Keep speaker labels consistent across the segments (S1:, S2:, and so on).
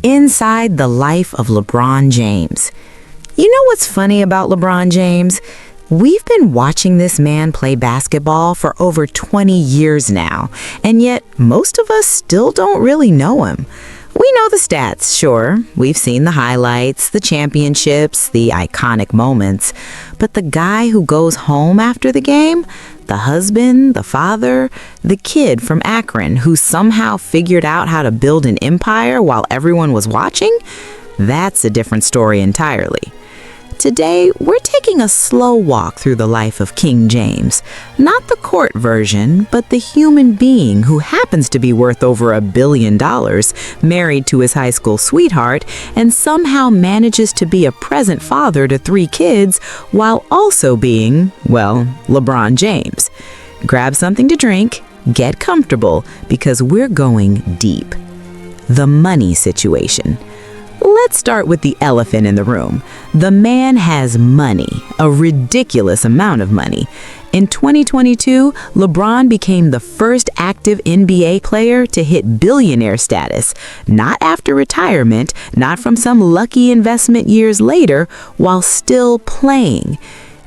S1: inside the life of LeBron James. You know what's funny about LeBron James? We've been watching this man play basketball for over 20 years now, and yet most of us still don't really know him. We know the stats, sure. We've seen the highlights, the championships, the iconic moments. But the guy who goes home after the game, the husband, the father, the kid from Akron who somehow figured out how to build an empire while everyone was watching, that's a different story entirely. Today, we're taking a slow walk through the life of King James. Not the court version, but the human being who happens to be worth over $1 billion, married to his high school sweetheart, and somehow manages to be a present father to 3 kids while also being, well, LeBron James. Grab something to drink, get comfortable, because we're going deep. The money situation. Let's start with the elephant in the room. The man has money, a ridiculous amount of money. In 2022, LeBron became the first active NBA player to hit billionaire status, not after retirement, not from some lucky investment years later, while still playing.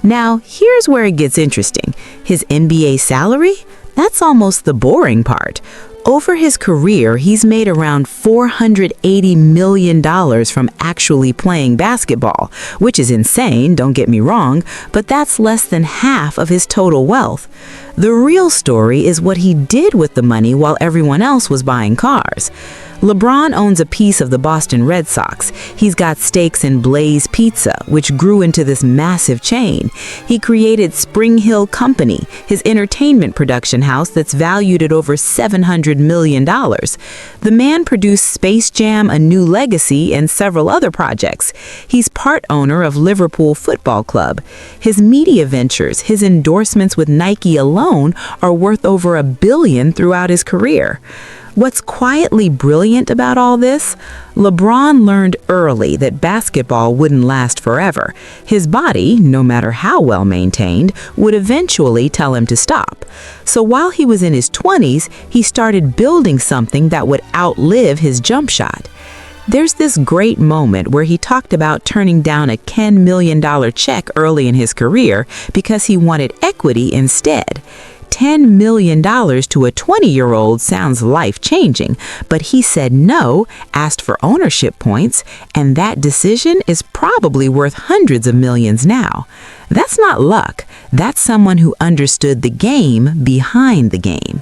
S1: Now, here's where it gets interesting. His NBA salary? That's almost the boring part. Over his career, he's made around $480 million from actually playing basketball, which is insane, don't get me wrong, but that's less than half of his total wealth. The real story is what he did with the money while everyone else was buying cars. LeBron owns a piece of the Boston Red Sox. He's got stakes in Blaze Pizza, which grew into this massive chain. He created Spring Hill Company, his entertainment production house that's valued at over $700 million. The man produced Space Jam: A New Legacy and several other projects. He's part owner of Liverpool Football Club. His media ventures, his endorsements with Nike alone are worth over $1 billion throughout his career. What's quietly brilliant about all this? LeBron learned early that basketball wouldn't last forever. His body, no matter how well maintained, would eventually tell him to stop. So while he was in his 20s, he started building something that would outlive his jump shot. There's this great moment where he talked about turning down a $10 million check early in his career because he wanted equity instead. $10 million to a 20-year-old sounds life-changing, but he said no, asked for ownership points, and that decision is probably worth hundreds of millions now. That's not luck. That's someone who understood the game behind the game.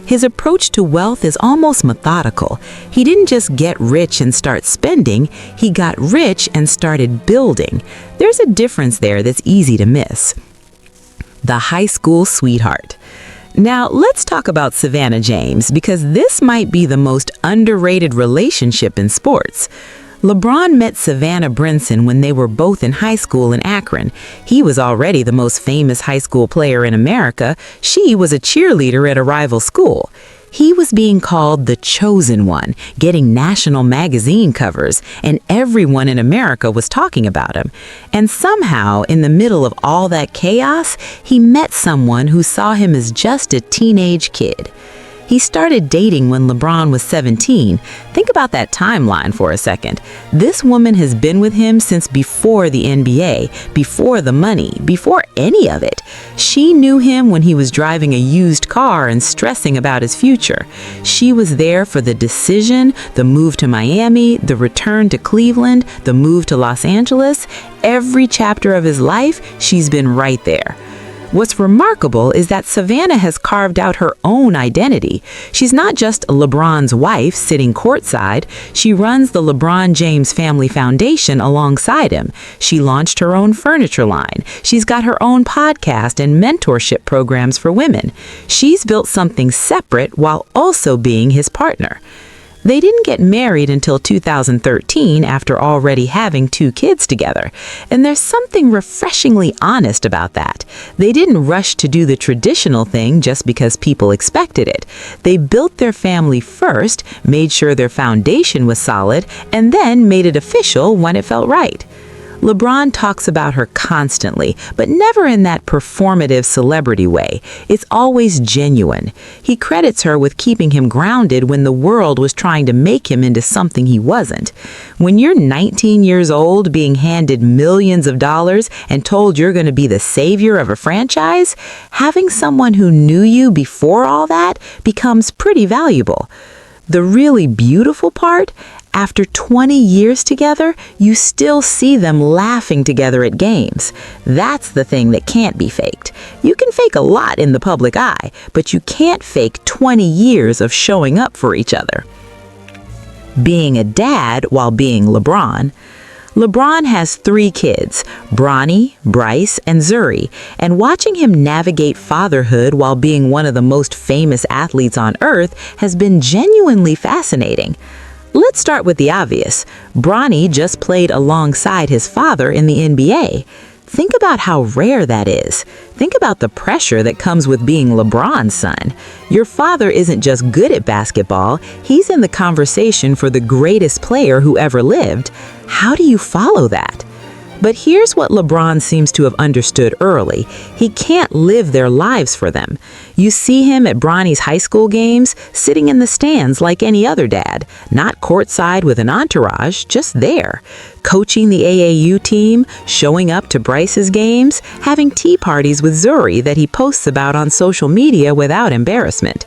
S1: His approach to wealth is almost methodical. He didn't just get rich and start spending, he got rich and started building. There's a difference there that's easy to miss. The high school sweetheart. Now, let's talk about Savannah James, because this might be the most underrated relationship in sports. LeBron met Savannah Brinson when they were both in high school in Akron. He was already the most famous high school player in America. She was a cheerleader at a rival school. He was being called the chosen one, getting national magazine covers, and everyone in America was talking about him. And somehow, in the middle of all that chaos, he met someone who saw him as just a teenage kid. He started dating when LeBron was 17. Think about that timeline for a second. This woman has been with him since before the NBA, before the money, before any of it. She knew him when he was driving a used car and stressing about his future. She was there for the decision, the move to Miami, the return to Cleveland, the move to Los Angeles. Every chapter of his life, she's been right there. What's remarkable is that Savannah has carved out her own identity. She's not just LeBron's wife sitting courtside. She runs the LeBron James Family Foundation alongside him. She launched her own furniture line. She's got her own podcast and mentorship programs for women. She's built something separate while also being his partner. They didn't get married until 2013 after already having 2 kids together. And there's something refreshingly honest about that. They didn't rush to do the traditional thing just because people expected it. They built their family first, made sure their foundation was solid, and then made it official when it felt right. LeBron talks about her constantly, but never in that performative celebrity way. It's always genuine. He credits her with keeping him grounded when the world was trying to make him into something he wasn't. When you're 19 years old, being handed millions of dollars and told you're going to be the savior of a franchise, having someone who knew you before all that becomes pretty valuable. The really beautiful part? After 20 years together, you still see them laughing together at games. That's the thing that can't be faked. You can fake a lot in the public eye, but you can't fake 20 years of showing up for each other. Being a dad while being LeBron. LeBron has 3 kids, Bronny, Bryce, and Zuri, and watching him navigate fatherhood while being one of the most famous athletes on earth has been genuinely fascinating. Let's start with the obvious. Bronny just played alongside his father in the NBA. Think about how rare that is. Think about the pressure that comes with being LeBron's son. Your father isn't just good at basketball, he's in the conversation for the greatest player who ever lived. How do you follow that? But here's what LeBron seems to have understood early. He can't live their lives for them. You see him at Bronny's high school games, sitting in the stands like any other dad, not courtside with an entourage, just there. Coaching the AAU team, showing up to Bryce's games, having tea parties with Zuri that he posts about on social media without embarrassment.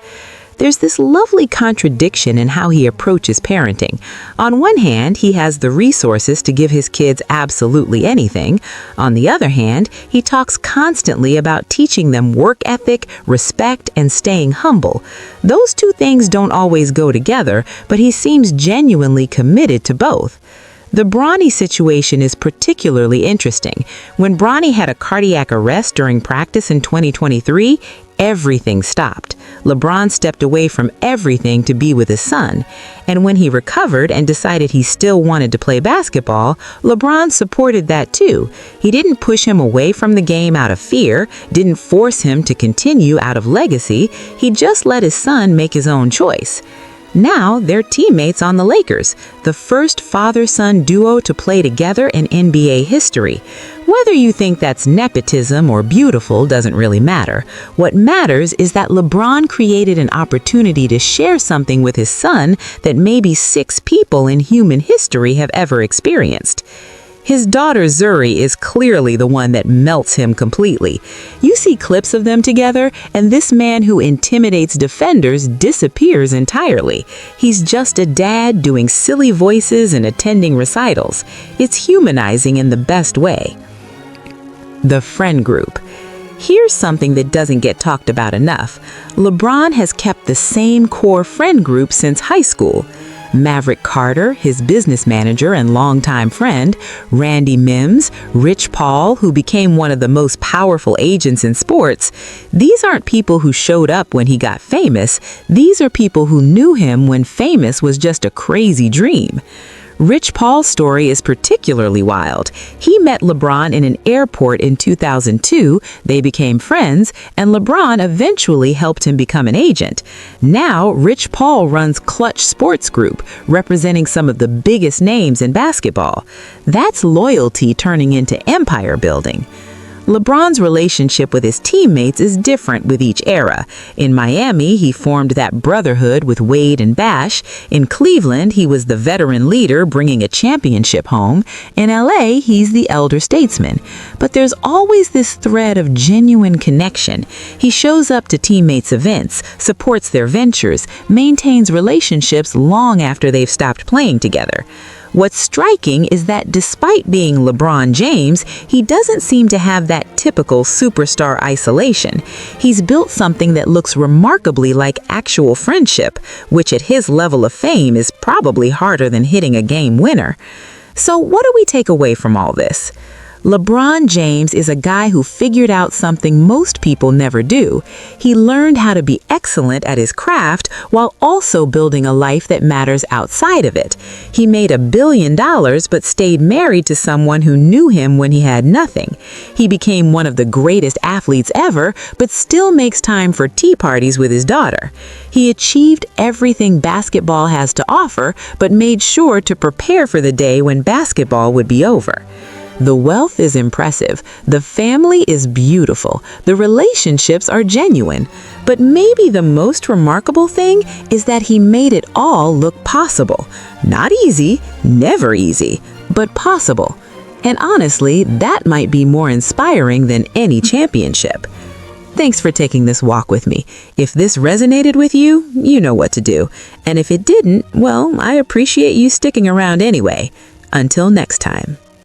S1: There's this lovely contradiction in how he approaches parenting. On one hand, he has the resources to give his kids absolutely anything. On the other hand, he talks constantly about teaching them work ethic, respect, and staying humble. Those 2 things don't always go together, but he seems genuinely committed to both. The Bronny situation is particularly interesting. When Bronny had a cardiac arrest during practice in 2023, everything stopped. LeBron stepped away from everything to be with his son. And when he recovered and decided he still wanted to play basketball, LeBron supported that too. He didn't push him away from the game out of fear, didn't force him to continue out of legacy. He just let his son make his own choice. Now they're teammates on the Lakers, the first father-son duo to play together in NBA history. Whether you think that's nepotism or beautiful doesn't really matter. What matters is that LeBron created an opportunity to share something with his son that maybe 6 people in human history have ever experienced. His daughter Zuri is clearly the one that melts him completely. You see clips of them together, and this man who intimidates defenders disappears entirely. He's just a dad doing silly voices and attending recitals. It's humanizing in the best way. The friend group. Here's something that doesn't get talked about enough. LeBron has kept the same core friend group since high school. Maverick Carter, his business manager and longtime friend, Randy Mims, Rich Paul, who became one of the most powerful agents in sports. These aren't people who showed up when he got famous. These are people who knew him when famous was just a crazy dream. Rich Paul's story is particularly wild. He met LeBron in an airport in 2002, they became friends, and LeBron eventually helped him become an agent. Now, Rich Paul runs Clutch Sports Group, representing some of the biggest names in basketball. That's loyalty turning into empire building. LeBron's relationship with his teammates is different with each era. In Miami, he formed that brotherhood with Wade and Bash. In Cleveland, he was the veteran leader bringing a championship home. In LA, he's the elder statesman. But there's always this thread of genuine connection. He shows up to teammates' events, supports their ventures, maintains relationships long after they've stopped playing together. What's striking is that despite being LeBron James, he doesn't seem to have that typical superstar isolation. He's built something that looks remarkably like actual friendship, which at his level of fame is probably harder than hitting a game winner. So what do we take away from all this? LeBron James is a guy who figured out something most people never do. He learned how to be excellent at his craft while also building a life that matters outside of it. He made $1 billion but stayed married to someone who knew him when he had nothing. He became one of the greatest athletes ever but still makes time for tea parties with his daughter. He achieved everything basketball has to offer but made sure to prepare for the day when basketball would be over.
S2: The wealth is impressive, the family is beautiful, the relationships are genuine. But maybe the most remarkable thing is that he made it all look possible. Not easy, never easy, but possible. And honestly, that might be more inspiring than any championship. Thanks for taking this walk with me. If this resonated with you, you know what to do. And if it didn't, well, I appreciate you sticking around anyway. Until next time.